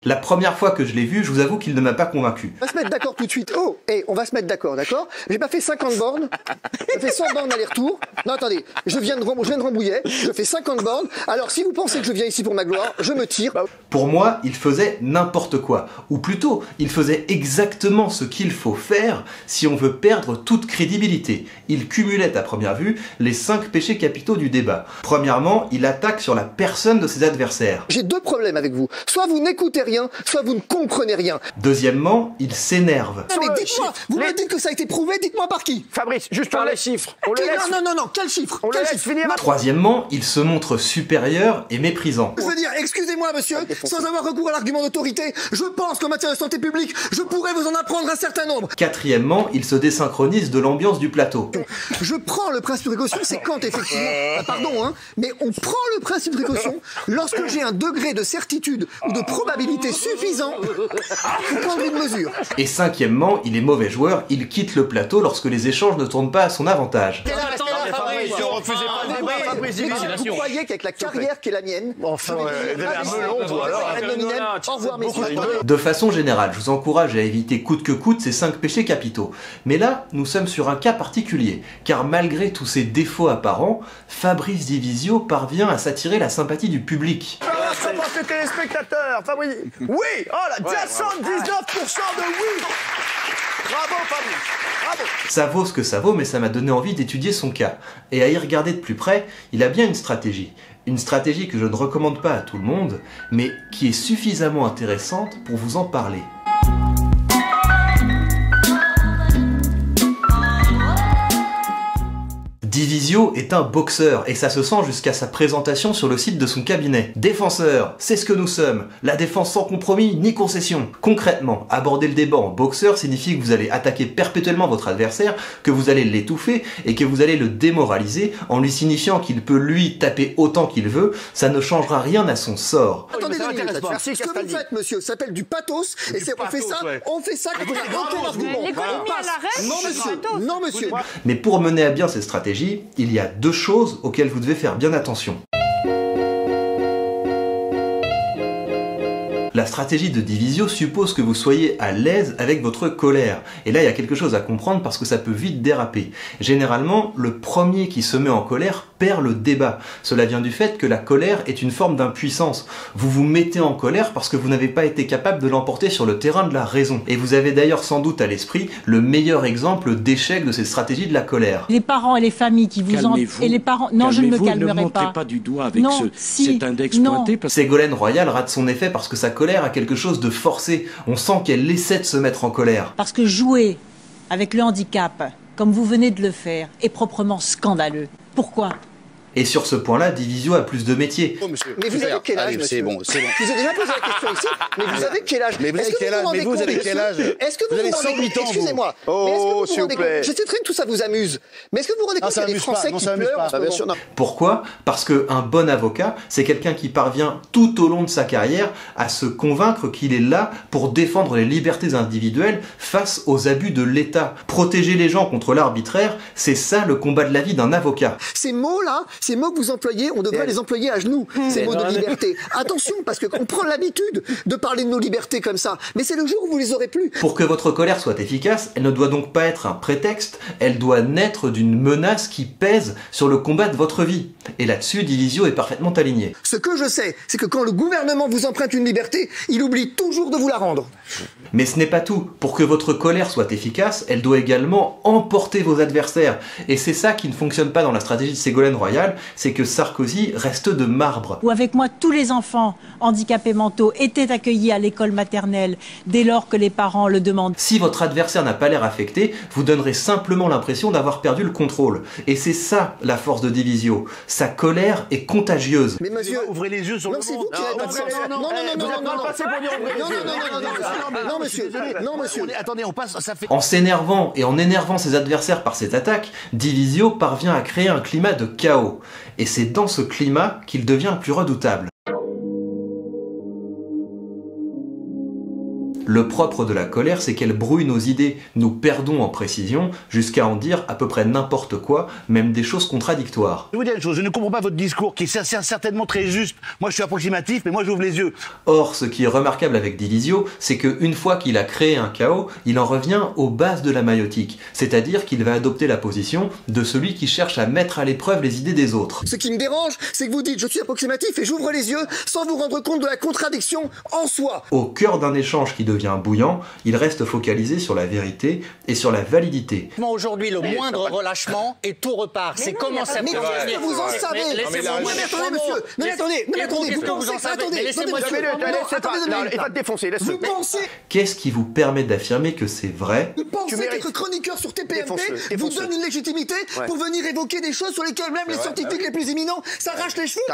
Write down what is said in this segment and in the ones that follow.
La première fois que je l'ai vu, je vous avoue qu'il ne m'a pas convaincu. On va se mettre d'accord tout de suite. Oh, hey, on va se mettre d'accord, d'accord? J'ai pas fait 50 bornes, j'ai fait 100 bornes aller-retour. Non, attendez, je viens de Rambouillet, je fais 50 bornes. Alors, si vous pensez que je viens ici pour ma gloire, je me tire. Pour moi, il faisait n'importe quoi. Ou plutôt, il faisait exactement ce qu'il faut faire si on veut perdre toute crédibilité. Il cumulait à première vue les 5 péchés capitaux du débat. Premièrement, il attaque sur la personne de ses adversaires. J'ai 2 problèmes avec vous. Soit vous n'écoutez rien, soit vous ne comprenez rien. Deuxièmement, il s'énerve. Mais dites-moi, vous me dites que ça a été prouvé, dites-moi par qui? Fabrice, juste par les chiffres. On le laisse... Non, quel chiffre? On le laisse finir. Troisièmement, il se montre supérieur et méprisant. Je veux dire, excusez-moi monsieur, sans avoir recours à l'argument d'autorité, je pense qu'en matière de santé publique, je pourrais vous en apprendre un certain nombre. Quatrièmement, il se désynchronise de l'ambiance du plateau. Je prends le principe de précaution, c'est quand effectivement, pardon, hein, mais on prend le principe de précaution lorsque j'ai un degré de certitude ou de probabilité suffisant pour prendre une mesure. Et cinquièmement, il est mauvais joueur, il quitte le plateau lorsque les échanges ne tournent pas à son avantage. Vous croyez qu'avec la carrière qui est la mienne, enfin, au revoir messieurs. De façon générale, je vous encourage à éviter coûte que coûte ces 5 péchés capitaux. Mais là, nous sommes sur un cas particulier, car malgré tous ses défauts apparents, Fabrice Divisio parvient à s'attirer la sympathie du public. Ça passe les téléspectateurs, Fabrice. Oui, oh là, 79% de oui. Bravo Fabrice, bravo. Ça vaut ce que ça vaut, mais ça m'a donné envie d'étudier son cas. Et à y regarder de plus près, il a bien une stratégie. Une stratégie que je ne recommande pas à tout le monde, mais qui est suffisamment intéressante pour vous en parler. Divisio est un boxeur, et ça se sent jusqu'à sa présentation sur le site de son cabinet. Défenseur, c'est ce que nous sommes. La défense sans compromis ni concession. Concrètement, aborder le débat en boxeur signifie que vous allez attaquer perpétuellement votre adversaire, que vous allez l'étouffer, et que vous allez le démoraliser en lui signifiant qu'il peut lui taper autant qu'il veut, ça ne changera rien à son sort. Attendez 2 minutes, ce que vous faites monsieur, ça s'appelle du pathos, et on fait ça comme aucun argument. L'économie à l'arrêt. Non monsieur. Mais pour mener à bien ces stratégies, il y a 2 choses auxquelles vous devez faire bien attention. La stratégie de Divisio suppose que vous soyez à l'aise avec votre colère. Et là, il y a quelque chose à comprendre parce que ça peut vite déraper. Généralement, le premier qui se met en colère perd le débat. Cela vient du fait que la colère est une forme d'impuissance. Vous vous mettez en colère parce que vous n'avez pas été capable de l'emporter sur le terrain de la raison. Et vous avez d'ailleurs sans doute à l'esprit le meilleur exemple d'échec de cette stratégie de la colère. Les parents et les familles qui vous en... Et les parents... Non, je ne me calmerai ne montrez pas du doigt avec cet index pointé. Ségolène Royal rate son effet parce que sa colère a quelque chose de forcé. On sent qu'elle essaie de se mettre en colère. Parce que jouer avec le handicap, comme vous venez de le faire, est proprement scandaleux. Pourquoi ? Et sur ce point-là, Divisio a plus de métier. Oh, monsieur. Mais vous avez quel âge, monsieur? C'est bon. Je vous ai déjà posé la question ici, mais vous avez quel âge? Mais vous avez quel âge? Mais vous avez quel âge? Est-ce que vous avez 108 ans, excusez-moi. Oh, s'il vous plaît. Je sais très bien que tout ça vous amuse. Mais est-ce que vous vous rendez compte qu'il y a des Français qui pleurent? Pourquoi? Parce qu'un bon avocat, c'est quelqu'un qui parvient tout au long de sa carrière à se convaincre qu'il est là pour défendre les libertés individuelles face aux abus de l'État. Protéger les gens contre l'arbitraire, c'est ça le combat de la vie d'un avocat. Ces mots-là, ces mots que vous employez, on devrait les employer à genoux, ces mots de liberté. Attention, parce qu'on prend l'habitude de parler de nos libertés comme ça, mais c'est le jour où vous les aurez plus. Pour que votre colère soit efficace, elle ne doit donc pas être un prétexte, elle doit naître d'une menace qui pèse sur le combat de votre vie. Et là-dessus, Divisio est parfaitement aligné. Ce que je sais, c'est que quand le gouvernement vous emprunte une liberté, il oublie toujours de vous la rendre. Mais ce n'est pas tout. Pour que votre colère soit efficace, elle doit également emporter vos adversaires. Et c'est ça qui ne fonctionne pas dans la stratégie de Ségolène Royal, c'est que Sarkozy reste de marbre. Où avec moi, tous les enfants handicapés mentaux étaient accueillis à l'école maternelle dès lors que les parents le demandent. Si votre adversaire n'a pas l'air affecté, vous donnerez simplement l'impression d'avoir perdu le contrôle. Et c'est ça la force de Divisio. Sa colère est contagieuse. Mais monsieur, ouvrez les yeux sur le monde. C'est vous qui avez non, monsieur. Non, monsieur. Attendez, on passe, ça fait... En s'énervant et en énervant ses adversaires par cette attaque, Divisio parvient à créer un climat de chaos. Et c'est dans ce climat qu'il devient le plus redoutable. Le propre de la colère, c'est qu'elle brouille nos idées. Nous perdons en précision jusqu'à en dire à peu près n'importe quoi, même des choses contradictoires. Je vous dis une chose, je ne comprends pas votre discours qui est certainement très juste. Moi je suis approximatif, mais moi j'ouvre les yeux. Or, ce qui est remarquable avec Divisio, c'est qu'une fois qu'il a créé un chaos, il en revient aux bases de la maïotique, c'est-à-dire qu'il va adopter la position de celui qui cherche à mettre à l'épreuve les idées des autres. Ce qui me dérange, c'est que vous dites je suis approximatif et j'ouvre les yeux sans vous rendre compte de la contradiction en soi. Au cœur d'un échange qui devient bouillant, il reste focalisé sur la vérité et sur la validité. Aujourd'hui, le moindre relâchement et tout repart. C'est comment ça Mais qu'est-ce que vous en savez? Mais attendez, monsieur. Mais attendez, vous pensez. Attendez, il va te défoncer, laisse-le. Vous pensez. Qu'est-ce qui vous permet d'affirmer que c'est vrai? Vous pensez qu'être chroniqueur sur TPMP vous donne une légitimité pour venir évoquer des choses sur lesquelles même les scientifiques les plus éminents s'arrachent les cheveux?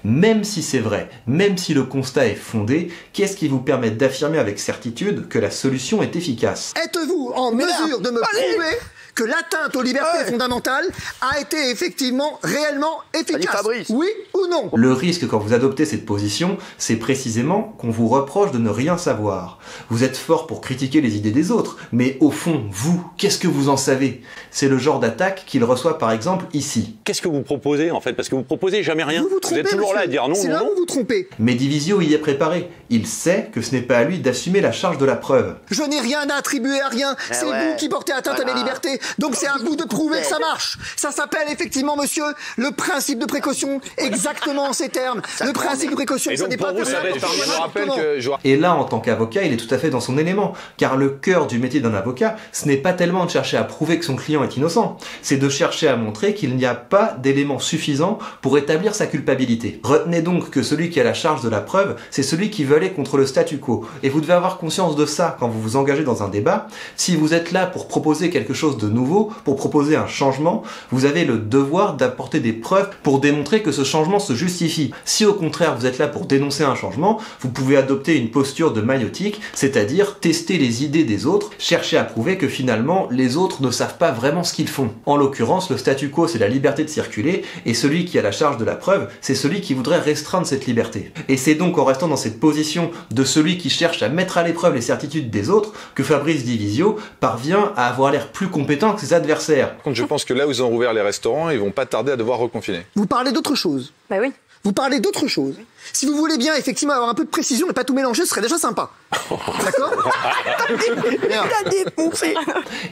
Même si c'est vrai, même si le constat est fondé, qu'est-ce qui vous permet d'affirmer avec certitude que la solution est efficace? Êtes-vous en mesure de me prouver que l'atteinte aux libertés fondamentales a été effectivement réellement efficace? Oui ou non? Le risque quand vous adoptez cette position, c'est précisément qu'on vous reproche de ne rien savoir. Vous êtes fort pour critiquer les idées des autres, mais au fond, vous, qu'est-ce que vous en savez? C'est le genre d'attaque qu'il reçoit par exemple ici. Qu'est-ce que vous proposez en fait? Parce que vous proposez jamais rien. Vous trompez, êtes toujours monsieur. là à dire non, C'est non, là non. où vous trompez. Mais Divisio y est préparé. Il sait que ce n'est pas à lui d'assumer la charge de la preuve. Je n'ai rien à attribuer à rien. C'est vous qui portez atteinte à mes libertés. Donc c'est à vous de prouver que ça marche. Ça s'appelle effectivement, monsieur, le principe de précaution. Exactement en ces termes. Le principe de précaution, Et ça donc n'est pour pas vous, ça va être, je vous rappelle que Et là, en tant qu'avocat, il est tout à fait dans son élément. Car le cœur du métier d'un avocat, ce n'est pas tellement de chercher à prouver que son client est innocent. C'est de chercher à montrer qu'il n'y a pas d'éléments suffisants pour établir sa culpabilité. Retenez donc que celui qui a la charge de la preuve, c'est celui qui veut aller contre le statu quo. Et vous devez avoir conscience de ça quand vous vous engagez dans un débat. Si vous êtes là pour proposer quelque chose de nouveau, pour proposer un changement, vous avez le devoir d'apporter des preuves pour démontrer que ce changement se justifie. Si au contraire vous êtes là pour dénoncer un changement, vous pouvez adopter une posture de maïotique, c'est-à-dire tester les idées des autres, chercher à prouver que finalement les autres ne savent pas vraiment ce qu'ils font. En l'occurrence, le statu quo c'est la liberté de circuler, et celui qui a la charge de la preuve, c'est celui qui voudrait restreindre cette liberté. Et c'est donc en restant dans cette position de celui qui cherche à mettre à l'épreuve les certitudes des autres que Fabrice Divisio parvient à avoir l'air plus compétent que ses adversaires. Par contre, je pense que là où ils ont rouvert les restaurants, ils vont pas tarder à devoir reconfiner. Vous parlez d'autre chose. Bah oui. Vous parlez d'autre chose. Si vous voulez bien effectivement avoir un peu de précision et pas tout mélanger, ce serait déjà sympa. D'accord?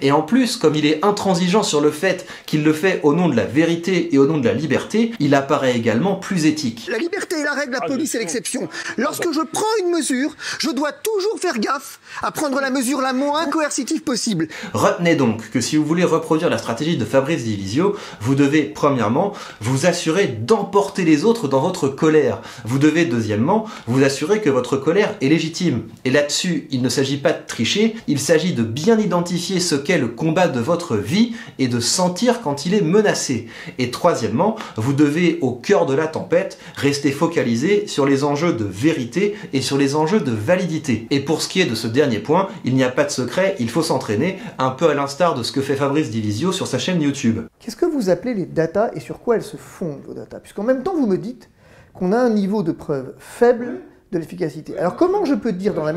Et en plus, comme il est intransigeant sur le fait qu'il le fait au nom de la vérité et au nom de la liberté, il apparaît également plus éthique. La liberté est la règle, la police est l'exception. Lorsque je prends une mesure, je dois toujours faire gaffe à prendre la mesure la moins coercitive possible. Retenez donc que si vous voulez reproduire la stratégie de Fabrice Divisio, vous devez, premièrement, vous assurer d'emporter les autres dans votre colère. Vous devez, deuxièmement, vous assurer que votre colère est légitime. Et là-dessus, il ne s'agit pas de tricher, il s'agit de bien identifier ce qu'est le combat de votre vie et de sentir quand il est menacé. Et troisièmement, vous devez, au cœur de la tempête, rester focalisé sur les enjeux de vérité et sur les enjeux de validité. Et pour ce qui est de ce dernier point, il n'y a pas de secret, il faut s'entraîner, un peu à l'instar de ce que fait Fabrice Divisio sur sa chaîne YouTube. Qu'est-ce que vous appelez les datas et sur quoi elles se fondent, vos datas? Puisqu'en même temps, vous me dites qu'on a un niveau de preuve faible de l'efficacité. Alors comment je peux dire dans la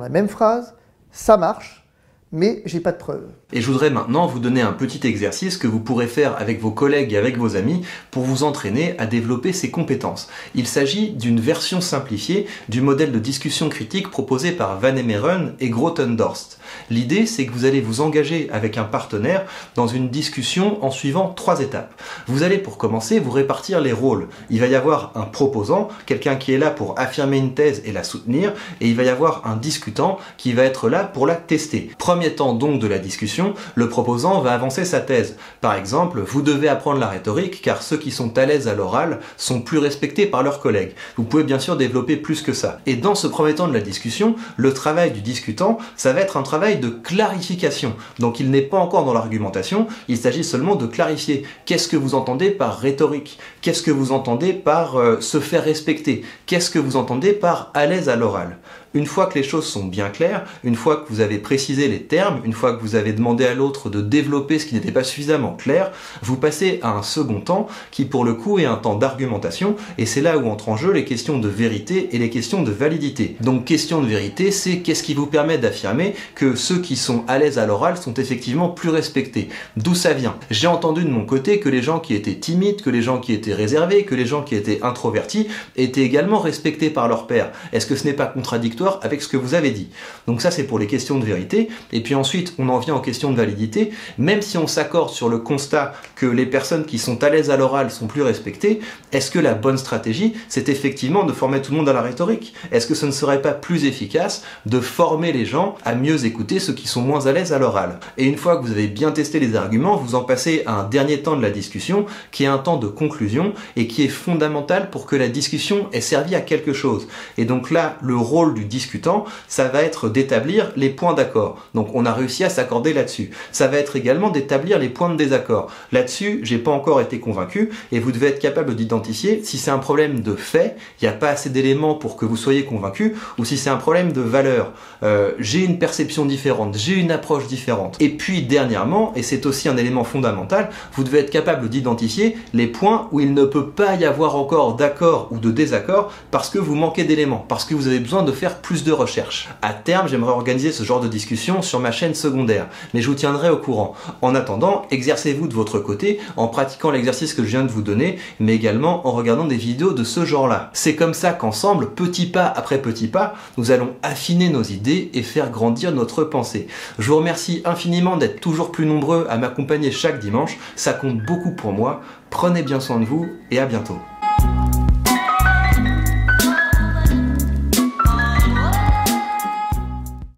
même phrase, ça marche, mais j'ai pas de preuves? Et je voudrais maintenant vous donner un petit exercice que vous pourrez faire avec vos collègues et avec vos amis pour vous entraîner à développer ces compétences. Il s'agit d'une version simplifiée du modèle de discussion critique proposé par Van Emeren et Grothendorst. L'idée, c'est que vous allez vous engager avec un partenaire dans une discussion en suivant 3 étapes. Vous allez pour commencer vous répartir les rôles. Il va y avoir un proposant, quelqu'un qui est là pour affirmer une thèse et la soutenir, et il va y avoir un discutant qui va être là pour la tester. Premier temps donc de la discussion, le proposant va avancer sa thèse. Par exemple, vous devez apprendre la rhétorique car ceux qui sont à l'aise à l'oral sont plus respectés par leurs collègues. Vous pouvez bien sûr développer plus que ça. Et dans ce premier temps de la discussion, le travail du discutant, ça va être un travail de clarification. Donc il n'est pas encore dans l'argumentation, il s'agit seulement de clarifier. Qu'est-ce que vous entendez par rhétorique? Qu'est-ce que vous entendez par se faire respecter? Qu'est-ce que vous entendez par à l'aise à l'oral? Une fois que les choses sont bien claires, une fois que vous avez précisé les termes, une fois que vous avez demandé à l'autre de développer ce qui n'était pas suffisamment clair, vous passez à un second temps qui pour le coup est un temps d'argumentation, et c'est là où entrent en jeu les questions de vérité et les questions de validité. Donc question de vérité, c'est qu'est-ce qui vous permet d'affirmer que ceux qui sont à l'aise à l'oral sont effectivement plus respectés. D'où ça vient? J'ai entendu de mon côté que les gens qui étaient timides, que les gens qui étaient réservés, que les gens qui étaient introvertis étaient également respectés par leur pairs. Est-ce que ce n'est pas contradictoire avec ce que vous avez dit? Donc ça c'est pour les questions de vérité, et puis ensuite on en vient aux questions de validité. Même si on s'accorde sur le constat que les personnes qui sont à l'aise à l'oral sont plus respectées, est-ce que la bonne stratégie c'est effectivement de former tout le monde à la rhétorique? Est-ce que ce ne serait pas plus efficace de former les gens à mieux écouter ceux qui sont moins à l'aise à l'oral? Et une fois que vous avez bien testé les arguments, vous en passez à un dernier temps de la discussion qui est un temps de conclusion et qui est fondamental pour que la discussion ait servi à quelque chose. Et donc là, le rôle du discutant, ça va être d'établir les points d'accord. Donc on a réussi à s'accorder là-dessus. Ça va être également d'établir les points de désaccord. Là-dessus, j'ai pas encore été convaincu et vous devez être capable d'identifier si c'est un problème de fait, il n'y a pas assez d'éléments pour que vous soyez convaincu, ou si c'est un problème de valeur. J'ai une perception différente, j'ai une approche différente. Et puis dernièrement, et c'est aussi un élément fondamental, vous devez être capable d'identifier les points où il ne peut pas y avoir encore d'accord ou de désaccord parce que vous manquez d'éléments, parce que vous avez besoin de faire plus de recherches. À terme, j'aimerais organiser ce genre de discussion sur ma chaîne secondaire, mais je vous tiendrai au courant. En attendant, exercez-vous de votre côté en pratiquant l'exercice que je viens de vous donner, mais également en regardant des vidéos de ce genre-là. C'est comme ça qu'ensemble, petit pas après petit pas, nous allons affiner nos idées et faire grandir notre pensée. Je vous remercie infiniment d'être toujours plus nombreux à m'accompagner chaque dimanche, ça compte beaucoup pour moi. Prenez bien soin de vous et à bientôt.